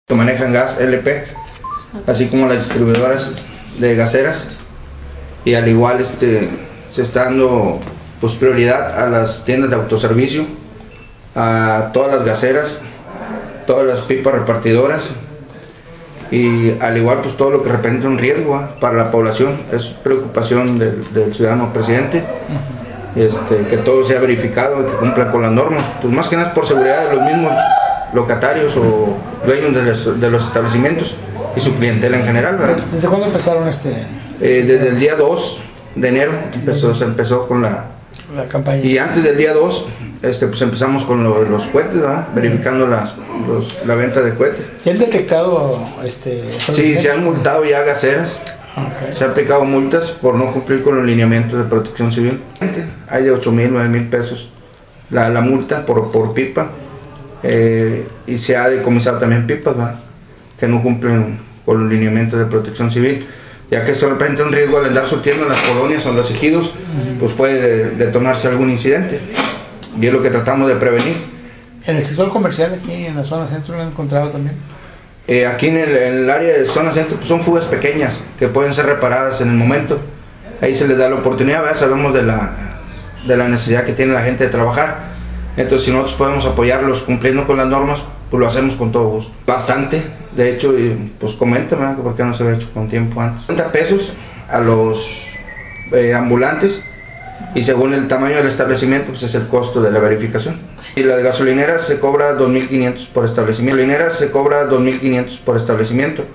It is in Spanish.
que manejan gas LP, así como las distribuidoras de gaseras, y al igual se está dando pues prioridad a las tiendas de autoservicio, a todas las gaseras, todas las pipas repartidoras, y al igual pues todo lo que representa un riesgo para la población. Es preocupación del ciudadano presidente, que todo sea verificado y que cumplan con las normas, pues más que nada por seguridad de los mismos locatarios o dueños de los establecimientos y su clientela en general, ¿verdad? ¿Desde cuándo empezaron desde el día 2 de enero se empezó con la campaña. Y antes del día 2 pues empezamos con los cohetes, ¿verdad? Verificando la venta de cohetes. ¿Ya han detectado Sí, se han multado ya gaseras. Okay. Se han aplicado multas por no cumplir con los lineamientos de protección civil. Hay de 8,000, 9,000 pesos la multa por pipa, y se ha decomisado también pipas, ¿verdad?, que no cumplen con los lineamientos de protección civil, ya que esto representa un riesgo al andar surtiendo en las colonias o en los ejidos, pues puede detonarse algún incidente, y es lo que tratamos de prevenir. ¿En el sector comercial aquí en la zona centro lo han encontrado también? Aquí en el área de zona centro pues son fugas pequeñas que pueden ser reparadas en el momento. Ahí se les da la oportunidad, ¿verdad? Sabemos de la necesidad que tiene la gente de trabajar. Entonces, si nosotros podemos apoyarlos cumpliendo con las normas, pues lo hacemos con todo gusto. Bastante, de hecho, pues comenten, ¿verdad?, por qué no se había hecho con tiempo antes. 30 pesos a los ambulantes, y según el tamaño del establecimiento pues es el costo de la verificación. Y las gasolineras se cobra 2,500 por establecimiento.